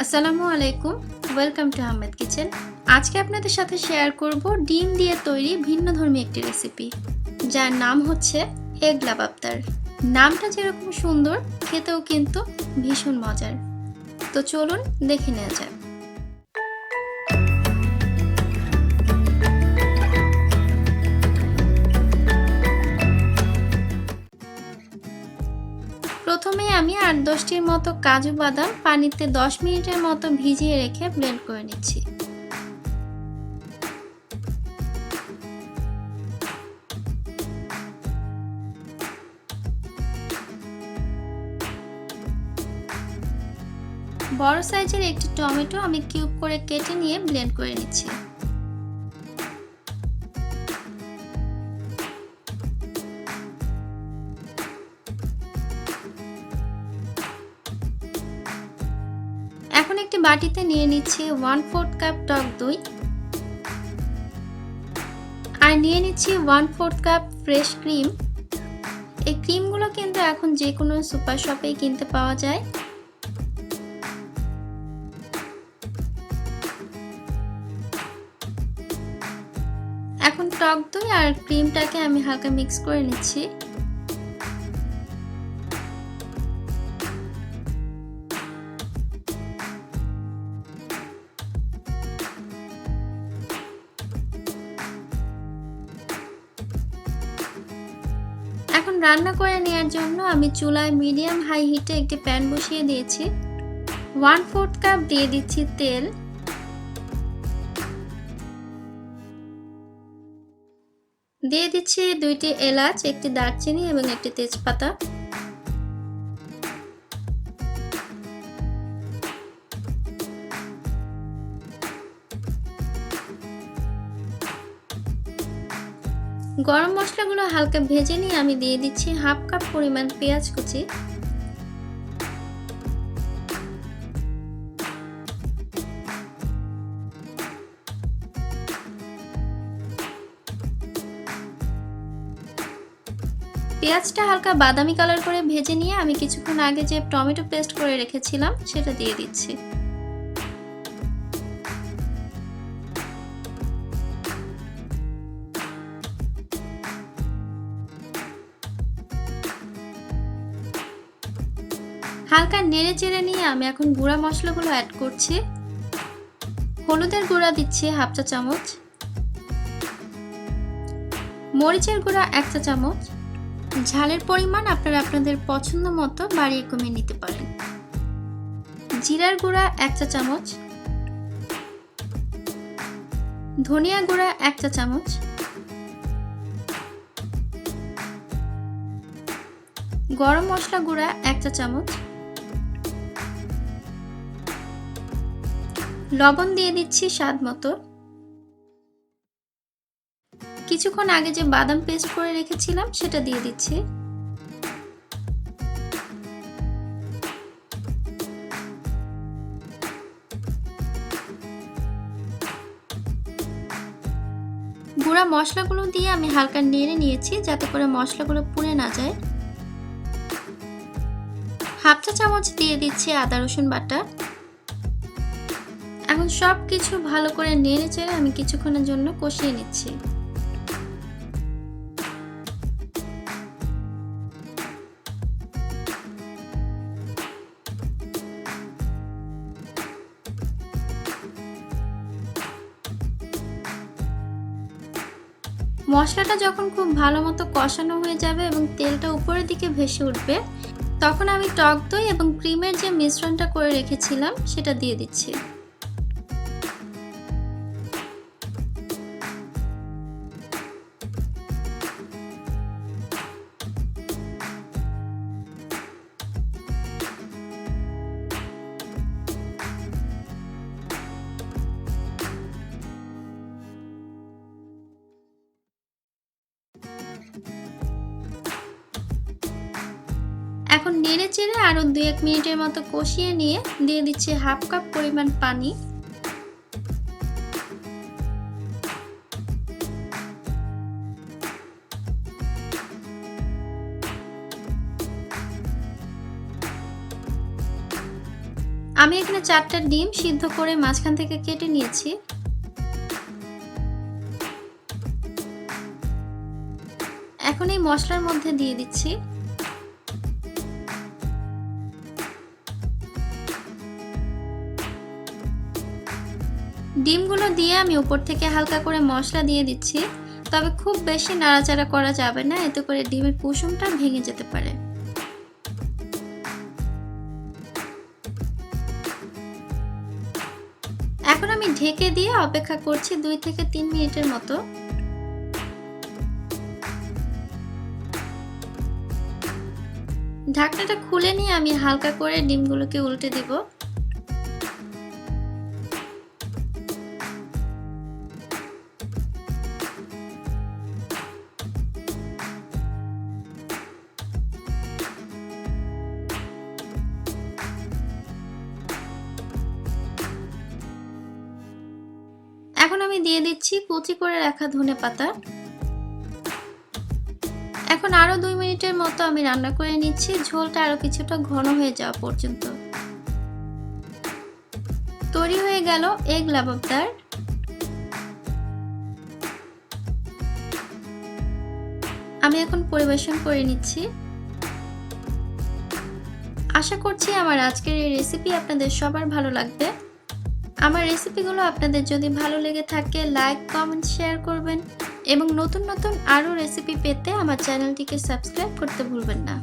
আসসালামু আলাইকুম, welcome to Ahmed kitchen. আজকে আপনাদের সাথে শেয়ার করব ডিম দিয়ে তৈরি ভিন্নধর্মী একটি রেসিপি, যার নাম হচ্ছে এগ লাবাবদার। নামটা যেরকম সুন্দর, খেতেও কিন্তু ভীষণ মজার। তো চলুন দেখে নেওয়া যাক। প্রথমে আমি ৮-১০টির মতো কাজু বাদাম পানিতে ১০ মিনিটের মতো ভিজিয়ে রেখে ব্লেন্ড করে নিচ্ছি। বড় সাইজের একটি টমেটো আমি কিউব করে কেটে নিয়ে ব্লেন্ড করে নিচ্ছি। এখন একটি বাটিতে নিয়ে নিচ্ছি 1/4 কাপ টক দই আর নিয়ে নিচ্ছি 1/4 কাপ ফ্রেশ ক্রিম। এই ক্রিমগুলো কিন্তু এখন যে কোনো সুপার শপেই কিনতে পাওয়া যায়। এখন টক দই আর ক্রিমটাকে আমি হালকা মিক্স করে নিচ্ছি। এখন রান্না করে নেওয়ার জন্য আমি চুলায় মিডিয়াম হাই হিটে একটি প্যান বসিয়ে দিয়েছি। 1/4 কাপ দিয়ে দিচ্ছি তেল, দিয়ে দিচ্ছি 2টি এলাচ, একটি দারচিনি এবং একটি তেজপাতা। গরম মশলাগুলো হালকা ভেজে নিয়ে আমি দিয়ে দিচ্ছি 1/2 কাপ পরিমাণ পেঁয়াজ কুচি। পেঁয়াজটা হালকা বাদামি কালার করে ভেজে নিয়ে আমি কিছুক্ষণ আগে যে টমেটো পেস্ট করে রেখেছিলাম সেটা দিয়ে দিচ্ছি। হালকা নেড়ে চেড়ে নিয়ে আমি এখন গুঁড়া মশলাগুলো অ্যাড করছি। হলুদের গুঁড়া দিচ্ছি 1/2 চা চামচ, মরিচের গুঁড়া 1 চা চামচ। ঝালের পরিমাণ আপনারা আপনাদের পছন্দ মতো বাড়িয়ে কমিয়ে নিতে পারেন। জিরার গুঁড়া 1 চা চামচ, ধনিয়া গুঁড়া 1 চা চামচ, গরম মশলা গুঁড়া 1 চা চামচ, লবণ দিয়ে দিচ্ছি স্বাদ মতো। কিছুক্ষণ আগে যে বাদাম পেস্ট করে রেখেছিলাম সেটা দিয়ে দিচ্ছি। গুঁড়া মশলাগুলো দিয়ে আমি হালকা নেড়ে নিয়েছি যাতে করে মশলাগুলো পুড়ে না যায়। 1/2 চা চামচ দিয়ে দিচ্ছি আদা রসুন বাটা। এখন সব কিছু ভালো করে নেড়ে চেড়ে আমি কিছুক্ষণের জন্য কষিয়ে নিচ্ছি। মশলাটা যখন খুব ভালো মতো কষানো হয়ে যাবে এবং তেলটা উপরের দিকে ভেসে উঠবে, তখন আমি টক দই এবং ক্রিমের যে মিশ্রণটা করে রেখেছিলাম সেটা দিয়ে দিচ্ছি। এখন নেড়ে চেড়ে আরো 2-1 মিনিটের মতো কষিয়ে নিয়ে দিয়ে দিচ্ছি 1/2 কাপ পরিমাণ পানি। আমি এখানে 4টা ডিম সিদ্ধ করে মাঝখান থেকে কেটে নিয়েছি। এখন এই মশলার মধ্যে দিয়ে দিচ্ছি। ডিমগুলো দিয়ে আমি উপর থেকে হালকা করে মশলা দিয়ে দিচ্ছি, তবে খুব বেশি নাড়াচাড়া করা যাবে না, এতে করে ডিমের কুসুমটা ভেঙে যেতে পারে। এখন আমি ঢেকে দিয়ে অপেক্ষা করছি 2 থেকে 3 মিনিটের মতো। ঢাকনাটা খুলে নিয়ে আমি হালকা করে ডিমগুলোকে উল্টে দিব। এখন আমি দিয়ে দিচ্ছি কুচি করে রাখা ধনেপাতা। এখন আরো 2 মিনিটের মতো আমি রান্না করে নিচ্ছি, ঝোলটা আরো কিছুটা ঘন হয়ে যাওয়া পর্যন্ত। তৈরি হয়ে গেল এগ লাবাবদার। আমি এখন পরিবেশন করে নিচ্ছি। আশা করছি আমার আজকের এই রেসিপি আপনাদের সবার ভালো লাগবে। আমার রেসিপিগুলো আপনাদের যদি ভালো লেগে থাকে লাইক, কমেন্ট, শেয়ার করবেন এবং নতুন নতুন আরও রেসিপি পেতে আমার চ্যানেলটিকে সাবস্ক্রাইব করতে ভুলবেন না।